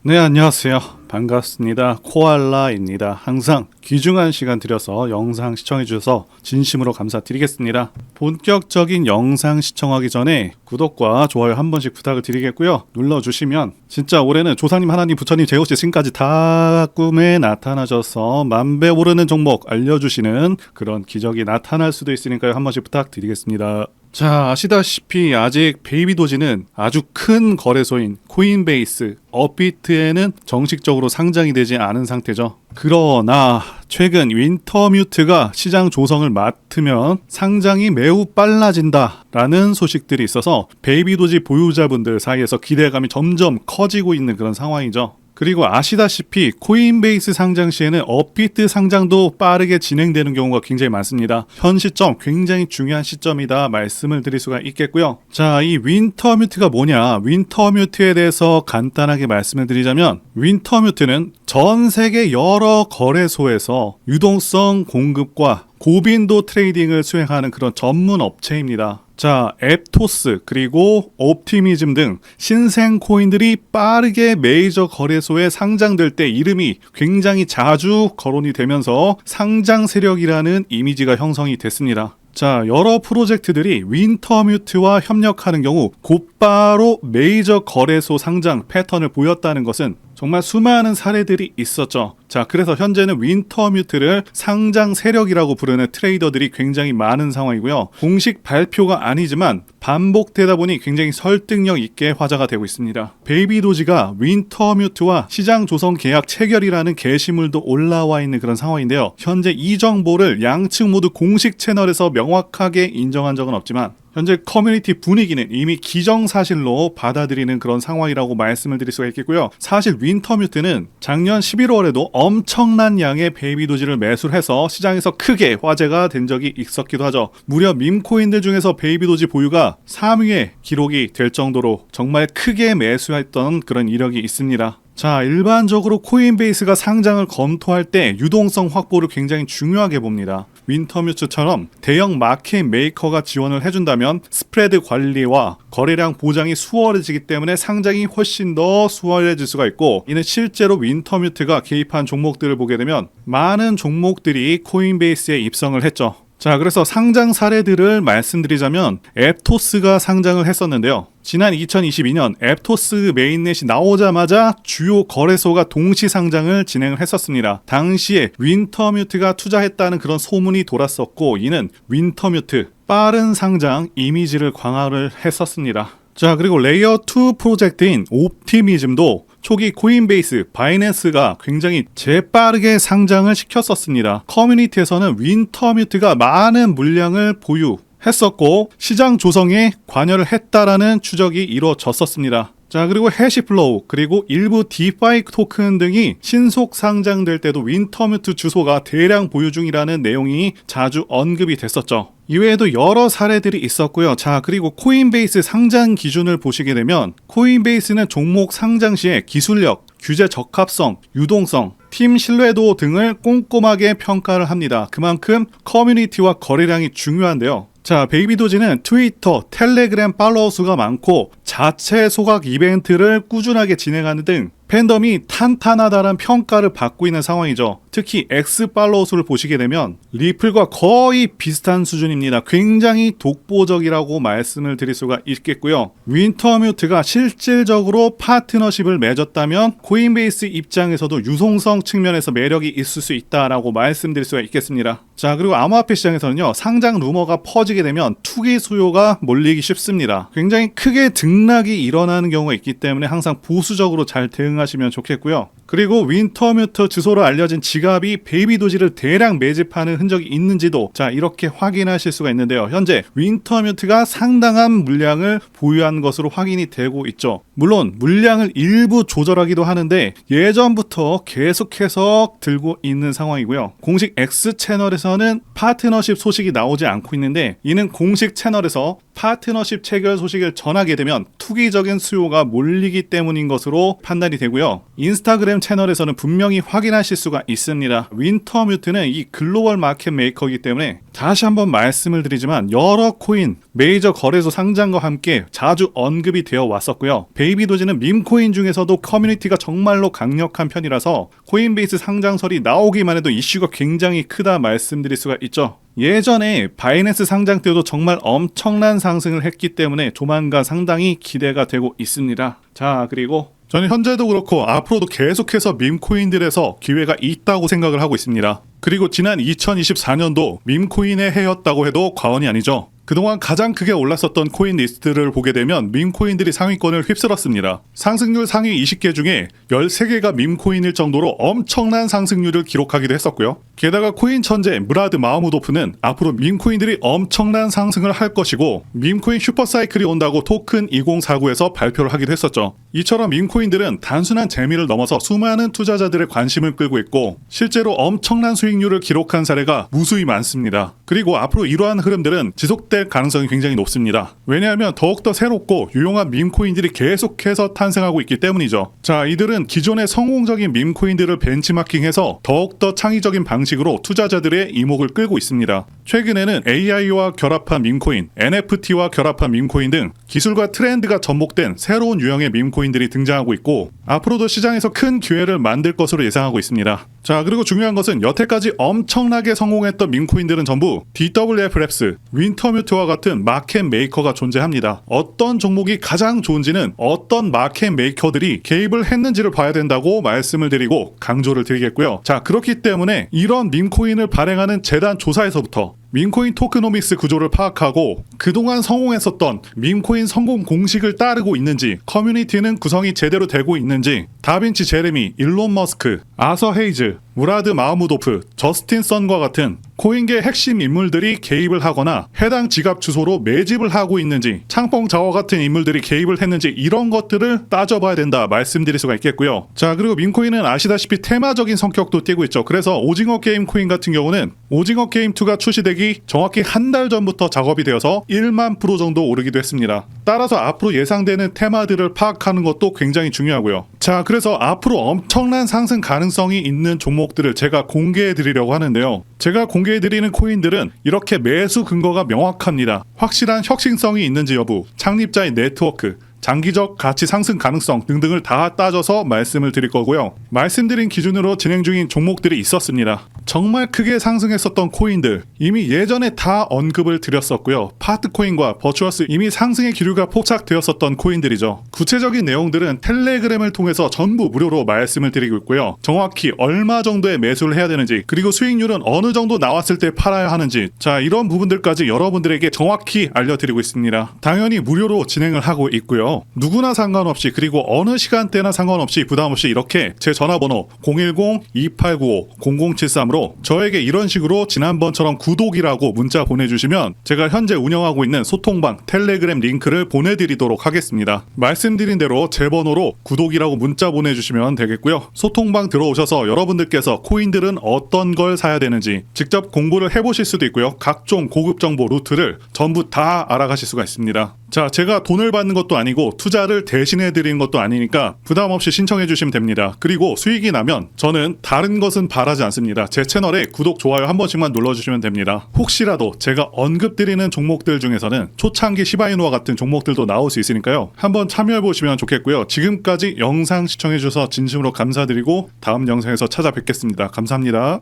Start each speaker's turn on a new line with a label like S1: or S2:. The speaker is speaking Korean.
S1: 네, 안녕하세요. 반갑습니다. 코알라입니다. 항상 귀중한 시간 들여서 영상 시청해 주셔서 진심으로 감사드리겠습니다. 본격적인 영상 시청하기 전에 구독과 좋아요 한 번씩 부탁을 드리겠고요. 눌러주시면 진짜 올해는 조상님, 하나님, 부처님, 제호씨, 신까지 다 꿈에 나타나셔서 만배 오르는 종목 알려주시는 그런 기적이 나타날 수도 있으니까요. 한 번씩 부탁드리겠습니다. 자, 아시다시피 아직 베이비도지는 아주 큰 거래소인 코인베이스, 업비트에는 정식적으로 상장이 되지 않은 상태죠. 그러나 최근 윈터뮤트가 시장 조성을 맡으면 상장이 매우 빨라진다라는 소식들이 있어서 베이비도지 보유자분들 사이에서 기대감이 점점 커지고 있는 그런 상황이죠. 그리고 아시다시피 코인베이스 상장 시에는 업비트 상장도 빠르게 진행되는 경우가 굉장히 많습니다. 현 시점 굉장히 중요한 시점이다 말씀을 드릴 수가 있겠고요. 자, 이 윈터뮤트가 뭐냐? 윈터뮤트에 대해서 간단하게 말씀을 드리자면 윈터뮤트는 전 세계 여러 거래소에서 유동성 공급과 고빈도 트레이딩을 수행하는 그런 전문 업체입니다. 자, 앱토스 그리고 옵티미즘 등 신생 코인들이 빠르게 메이저 거래소에 상장될 때 이름이 굉장히 자주 거론이 되면서 상장 세력이라는 이미지가 형성이 됐습니다. 자, 여러 프로젝트들이 윈터뮤트와 협력하는 경우 곧바로 메이저 거래소 상장 패턴을 보였다는 것은 정말 수많은 사례들이 있었죠. 자, 그래서 현재는 윈터뮤트를 상장 세력이라고 부르는 트레이더들이 굉장히 많은 상황이고요. 공식 발표가 아니지만 반복되다 보니 굉장히 설득력 있게 화제가 되고 있습니다. 베이비도지가 윈터뮤트와 시장 조성 계약 체결이라는 게시물도 올라와 있는 그런 상황인데요. 현재 이 정보를 양측 모두 공식 채널에서 명확하게 인정한 적은 없지만 현재 커뮤니티 분위기는 이미 기정사실로 받아들이는 그런 상황이라고 말씀을 드릴 수가 있겠고요. 사실 윈터뮤트는 작년 11월에도 엄청난 양의 베이비도지를 매수해서 시장에서 크게 화제가 된 적이 있었기도 하죠. 무려 밈코인들 중에서 베이비도지 보유가 3위에 기록이 될 정도로 정말 크게 매수했던 그런 이력이 있습니다. 자, 일반적으로 코인베이스가 상장을 검토할 때 유동성 확보를 굉장히 중요하게 봅니다. 윈터뮤트처럼 대형 마켓 메이커가 지원을 해준다면 스프레드 관리와 거래량 보장이 수월해지기 때문에 상장이 훨씬 더 수월해질 수가 있고, 이는 실제로 윈터뮤트가 개입한 종목들을 보게 되면 많은 종목들이 코인베이스에 입성을 했죠. 자, 그래서 상장 사례들을 말씀드리자면 앱토스가 상장을 했었는데요. 지난 2022년 앱토스 메인넷이 나오자마자 주요 거래소가 동시 상장을 진행을 했었습니다. 당시에 윈터뮤트가 투자했다는 그런 소문이 돌았었고, 이는 윈터뮤트 빠른 상장 이미지를 강화를 했었습니다. 자, 그리고 레이어 2 프로젝트인 옵티미즘도 초기 코인베이스, 바이낸스가 굉장히 재빠르게 상장을 시켰었습니다. 커뮤니티에서는 윈터뮤트가 많은 물량을 보유했었고 시장 조성에 관여를 했다라는 추적이 이루어졌었습니다. 자, 그리고 해시플로우 그리고 일부 디파이 토큰 등이 신속 상장될 때도 윈터뮤트 주소가 대량 보유 중이라는 내용이 자주 언급이 됐었죠. 이외에도 여러 사례들이 있었고요. 자, 그리고 코인베이스 상장 기준을 보시게 되면 코인베이스는 종목 상장 시에 기술력, 규제 적합성, 유동성, 팀 신뢰도 등을 꼼꼼하게 평가를 합니다. 그만큼 커뮤니티와 거래량이 중요한데요. 자, 베이비도지는 트위터, 텔레그램 팔로워 수가 많고 자체 소각 이벤트를 꾸준하게 진행하는 등 팬덤이 탄탄하다는 평가를 받고 있는 상황이죠. 특히 X 팔로워 수를 보시게 되면 리플과 거의 비슷한 수준입니다. 굉장히 독보적이라고 말씀을 드릴 수가 있겠고요. 윈터뮤트가 실질적으로 파트너십을 맺었다면 코인베이스 입장에서도 유동성 측면에서 매력이 있을 수 있다라고 말씀드릴 수가 있겠습니다. 자, 그리고 암호화폐 시장에서는요, 상장 루머가 퍼지게 되면 투기 수요가 몰리기 쉽습니다. 굉장히 크게 등락이 일어나는 경우가 있기 때문에 항상 보수적으로 잘 대응하시면 좋겠고요. 그리고 윈터뮤트 주소로 알려진 지갑이 베이비도지를 대량 매집하는 흔적이 있는지도 자, 이렇게 확인하실 수가 있는데요. 현재 윈터뮤트가 상당한 물량을 보유한 것으로 확인이 되고 있죠. 물론 물량을 일부 조절하기도 하는데 예전부터 계속해서 들고 있는 상황이고요. 공식 X 채널에서는 파트너십 소식이 나오지 않고 있는데, 이는 공식 채널에서 파트너십 체결 소식을 전하게 되면 투기적인 수요가 몰리기 때문인 것으로 판단이 되고요. 인스타그램 텔레그램 채널에서는 분명히 확인하실 수가 있습니다. 윈터뮤트는 이 글로벌 마켓 메이커이기 때문에 다시 한번 말씀을 드리지만 여러 코인, 메이저 거래소 상장과 함께 자주 언급이 되어 왔었고요. 베이비도지는 밈코인 중에서도 커뮤니티가 정말로 강력한 편이라서 코인베이스 상장설이 나오기만 해도 이슈가 굉장히 크다 말씀드릴 수가 있죠. 예전에 바이낸스 상장 때도 정말 엄청난 상승을 했기 때문에 조만간 상당히 기대가 되고 있습니다. 자, 그리고 저는 현재도 그렇고 앞으로도 계속해서 밈코인들에서 기회가 있다고 생각을 하고 있습니다. 그리고 지난 2024년도 밈코인의 해였다고 해도 과언이 아니죠. 그동안 가장 크게 올랐었던 코인 리스트를 보게 되면 밈코인들이 상위권을 휩쓸었습니다. 상승률 상위 20개 중에 13개가 밈코인일 정도로 엄청난 상승률을 기록하기도 했었고요. 게다가 코인 천재 무라드 마흐무도프는 앞으로 밈코인들이 엄청난 상승을 할 것이고 밈코인 슈퍼사이클이 온다고 토큰 2049에서 발표를 하기도 했었죠. 이처럼 밈코인들은 단순한 재미를 넘어서 수많은 투자자들의 관심을 끌고 있고 실제로 엄청난 수익률을 기록한 사례가 무수히 많습니다. 그리고 앞으로 이러한 흐름들은 지속될 가능성이 굉장히 높습니다. 왜냐하면 더욱더 새롭고 유용한 밈코인들이 계속해서 탄생하고 있기 때문이죠. 자, 이들은 기존의 성공적인 밈코인들을 벤치마킹해서 더욱더 창의적인 방식으로 투자자들의 이목을 끌고 있습니다. 최근에는 AI와 결합한 밈코인, NFT와 결합한 밈코인 등 기술과 트렌드가 접목된 새로운 유형의 밈코인들이 등장하고 있고 앞으로도 시장에서 큰 기회를 만들 것으로 예상하고 있습니다. 자, 그리고 중요한 것은 여태까지 엄청나게 성공했던 밈코인들은 전부 DWF 랩스, 윈터뮤트와 같은 마켓 메이커가 존재합니다. 어떤 종목이 가장 좋은지는 어떤 마켓 메이커들이 개입을 했는지를 봐야 된다고 말씀을 드리고 강조를 드리겠고요. 자, 그렇기 때문에 이런 밈코인을 발행하는 재단 조사에서부터 밈코인 토크노믹스 구조를 파악하고 그동안 성공했었던 밈코인 성공 공식을 따르고 있는지, 커뮤니티는 구성이 제대로 되고 있는지, 다빈치 제레미, 일론 머스크, 아서 헤이즈, 무라드 마흐무도프, 저스틴 선과 같은 코인계 핵심 인물들이 개입을 하거나 해당 지갑 주소로 매집을 하고 있는지, 창펑 자와 같은 인물들이 개입을 했는지 이런 것들을 따져봐야 된다 말씀드릴 수가 있겠고요. 자, 그리고 밈코인은 아시다시피 테마적인 성격도 띠고 있죠. 그래서 오징어 게임 코인 같은 경우는 오징어 게임 2가 출시되기 정확히 한 달 전부터 작업이 되어서 1만 프로 정도 오르기도 했습니다. 따라서 앞으로 예상되는 테마들을 파악하는 것도 굉장히 중요하고요. 자, 그래서 앞으로 엄청난 상승 가능성이 있는 종목들을 제가 공개해 드리려고 하는데요. 제가 공개해 드리는 코인들은 이렇게 매수 근거가 명확합니다. 확실한 혁신성이 있는지 여부, 창립자의 네트워크, 장기적 가치 상승 가능성 등등을 다 따져서 말씀을 드릴 거고요. 말씀드린 기준으로 진행 중인 종목들이 있었습니다. 정말 크게 상승했었던 코인들 이미 예전에 다 언급을 드렸었고요. 파트코인과 버추어스 이미 상승의 기류가 포착되었었던 코인들이죠. 구체적인 내용들은 텔레그램을 통해서 전부 무료로 말씀을 드리고 있고요. 정확히 얼마 정도의 매수를 해야 되는지, 그리고 수익률은 어느 정도 나왔을 때 팔아야 하는지, 자, 이런 부분들까지 여러분들에게 정확히 알려드리고 있습니다. 당연히 무료로 진행을 하고 있고요. 누구나 상관없이, 그리고 어느 시간대나 상관없이 부담없이 이렇게 제 전화번호 010-2895-0073으로 저에게 이런 식으로 지난번처럼 구독이라고 문자 보내주시면 제가 현재 운영하고 있는 소통방 텔레그램 링크를 보내드리도록 하겠습니다. 말씀드린 대로 제 번호로 구독이라고 문자 보내주시면 되겠고요. 소통방 들어오셔서 여러분들께서 코인들은 어떤 걸 사야 되는지 직접 공부를 해보실 수도 있고요. 각종 고급 정보 루트를 전부 다 알아가실 수가 있습니다. 자, 제가 돈을 받는 것도 아니고 투자를 대신해 드리는 것도 아니니까 부담 없이 신청해 주시면 됩니다. 그리고 수익이 나면 저는 다른 것은 바라지 않습니다. 제 채널에 구독, 좋아요 한 번씩만 눌러주시면 됩니다. 혹시라도 제가 언급드리는 종목들 중에서는 초창기 시바이누와 같은 종목들도 나올 수 있으니까요. 한번 참여해 보시면 좋겠고요. 지금까지 영상 시청해 주셔서 진심으로 감사드리고 다음 영상에서 찾아뵙겠습니다. 감사합니다.